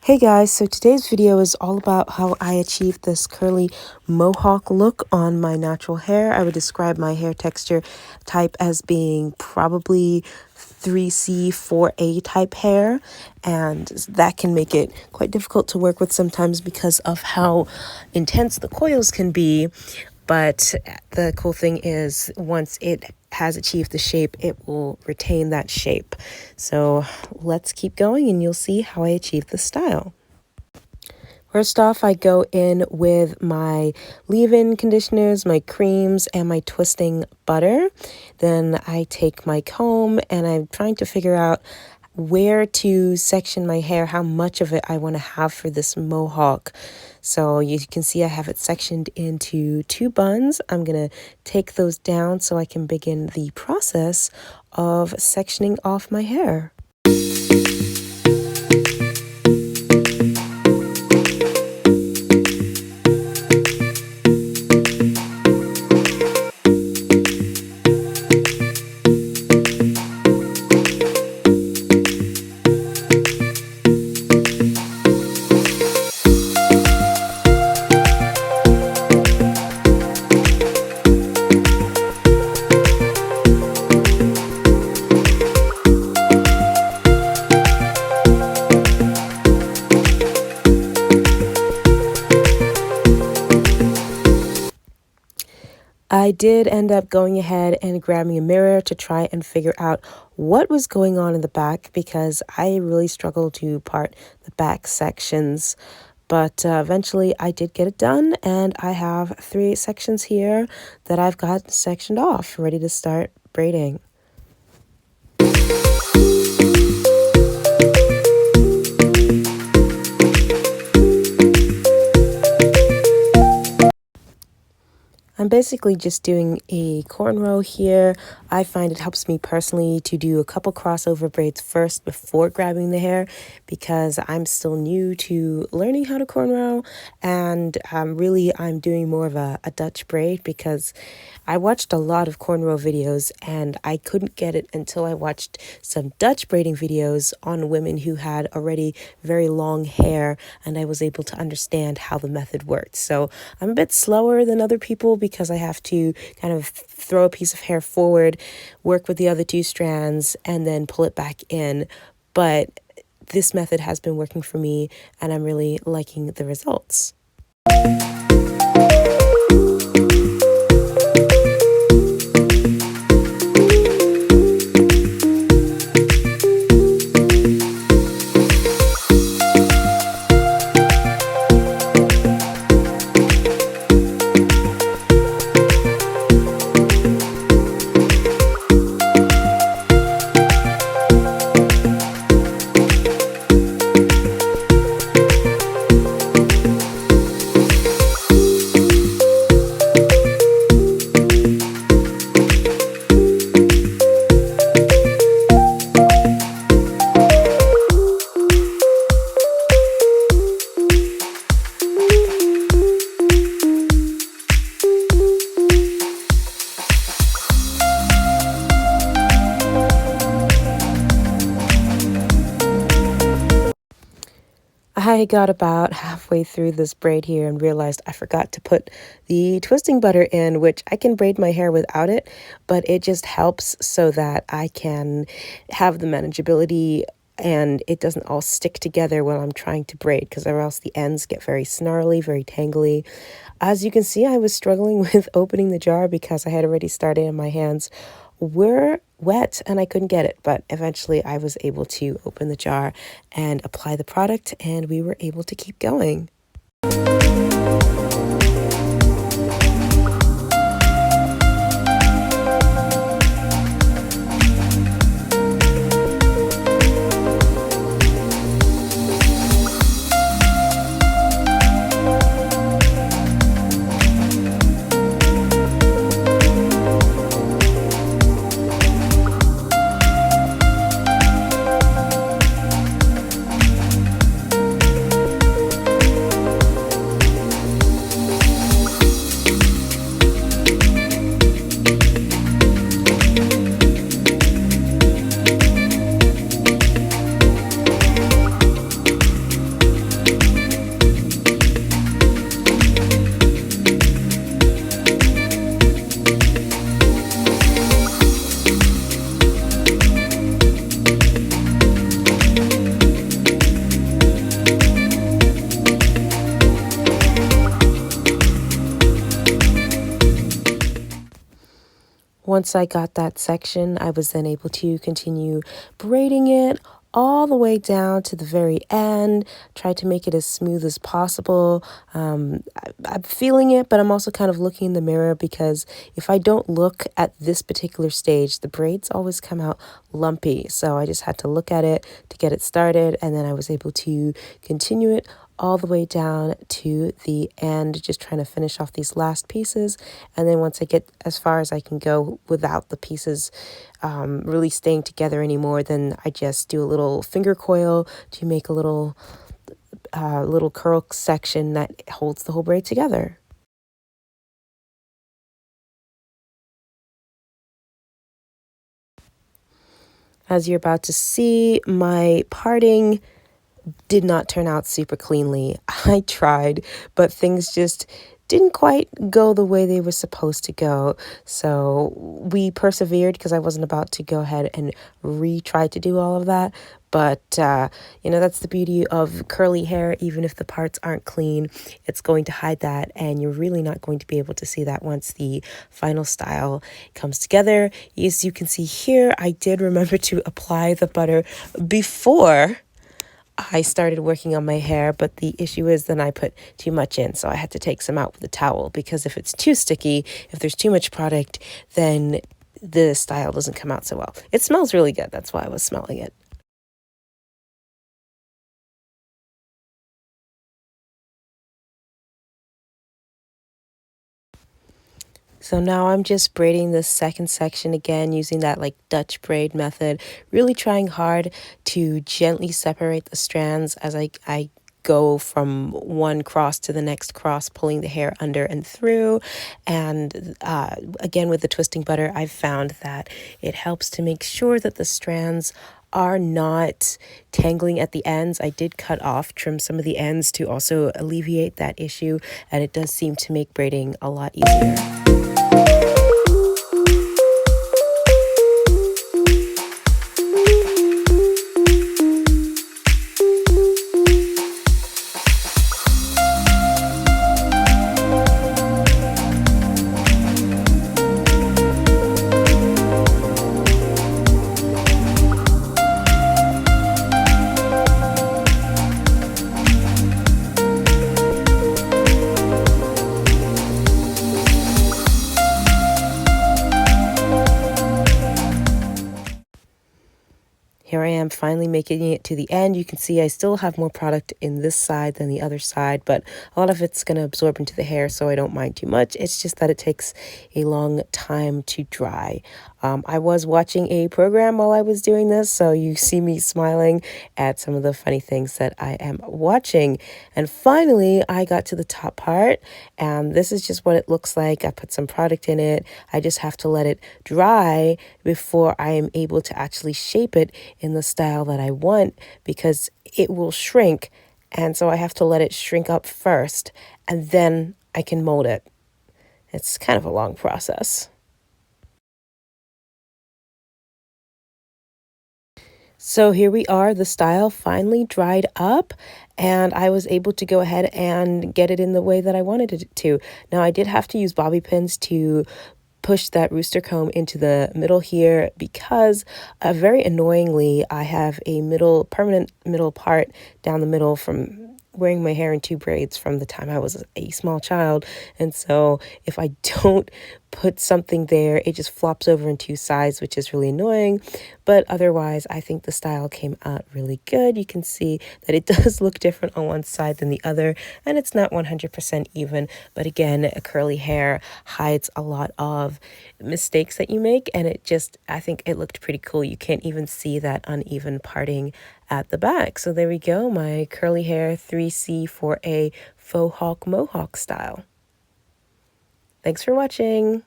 Hey guys, so today's video is all about how I achieved this curly mohawk look on my natural hair. I would describe my hair texture type as being probably 3C, 4A type hair, and that can make it quite difficult to work with sometimes because of how intense the coils can be. But the cool thing is once it has achieved the shape, it will retain that shape. So let's keep going and you'll see how I achieve the style. First off, I go in with my leave-in conditioners, my creams, and my twisting butter. Then I take my comb and I'm trying to figure out where to section my hair, how much of it I want to have for this mohawk. So you can see I have it sectioned into 2 buns. I'm going to take those down so I can begin the process of sectioning off my hair. I did end up going ahead and grabbing a mirror to try and figure out what was going on in the back because I really struggled to part the back sections. But eventually I did get it done, and I have 3 sections here that I've got sectioned off, ready to start braiding. I'm basically just doing a cornrow here. I find it helps me personally to do a couple crossover braids first before grabbing the hair because I'm still new to learning how to cornrow, and really I'm doing more of a Dutch braid because I watched a lot of cornrow videos and I couldn't get it until I watched some Dutch braiding videos on women who had already very long hair, and I was able to understand how the method worked. So I'm a bit slower than other people because I have to kind of throw a piece of hair forward, work with the other 2 strands, and then pull it back in. But this method has been working for me, and I'm really liking the results. I got about halfway through this braid here and realized I forgot to put the twisting butter in, which I can braid my hair without it, but it just helps so that I can have the manageability and it doesn't all stick together when I'm trying to braid, because or else the ends get very snarly, very tangly. As you can see, I was struggling with opening the jar because I had already started and my hands were wet and I couldn't get it, but eventually I was able to open the jar and apply the product, and we were able to keep going. Once I got that section, I was then able to continue braiding it all the way down to the very end. Try to make it as smooth as possible. I'm feeling it, but I'm also kind of looking in the mirror, because if I don't look at this particular stage, the braids always come out lumpy. So I just had to look at it to get it started, and then I was able to continue it all the way down to the end, just trying to finish off these last pieces. And then once I get as far as I can go without the pieces really staying together anymore, then I just do a little finger coil to make a little curl section that holds the whole braid together. As you're about to see, my parting did not turn out super cleanly. I tried, but things just didn't quite go the way they were supposed to go. So we persevered, because I wasn't about to go ahead and retry to do all of that. But, that's the beauty of curly hair. Even if the parts aren't clean, it's going to hide that. And you're really not going to be able to see that once the final style comes together. As you can see here, I did remember to apply the butter before I started working on my hair, but the issue is then I put too much in, so I had to take some out with a towel, because if it's too sticky, if there's too much product, then the style doesn't come out so well. It smells really good. That's why I was smelling it. So now I'm just braiding this second section again, using that like Dutch braid method, really trying hard to gently separate the strands as I go from one cross to the next cross, pulling the hair under and through. And again, with the twisting butter, I've found that it helps to make sure that the strands are not tangling at the ends. I did trim some of the ends to also alleviate that issue, and it does seem to make braiding a lot easier. Here I am finally making it to the end. You can see I still have more product in this side than the other side, but a lot of it's going to absorb into the hair, so I don't mind too much. It's just that it takes a long time to dry. I was watching a program while I was doing this, so you see me smiling at some of the funny things that I am watching. And finally, I got to the top part, and this is just what it looks like. I put some product in it. I just have to let it dry before I am able to actually shape it in the style that I want, because it will shrink. And so I have to let it shrink up first, and then I can mold it. It's kind of a long process. So here we are, the style finally dried up, and I was able to go ahead and get it in the way that I wanted it to. Now, I did have to use bobby pins to push that rooster comb into the middle here, because very annoyingly, I have a permanent middle part down the middle from wearing my hair in two braids from the time I was a small child. And so if I don't put something there, it just flops over in two sides, which is really annoying. But otherwise, I think the style came out really good. You can see that it does look different on one side than the other, and it's not 100% even. But again, curly hair hides a lot of mistakes that you make, and I think it looked pretty cool. You can't even see that uneven parting at the back. So there we go, my curly hair 3C for a faux hawk mohawk style. Thanks for watching.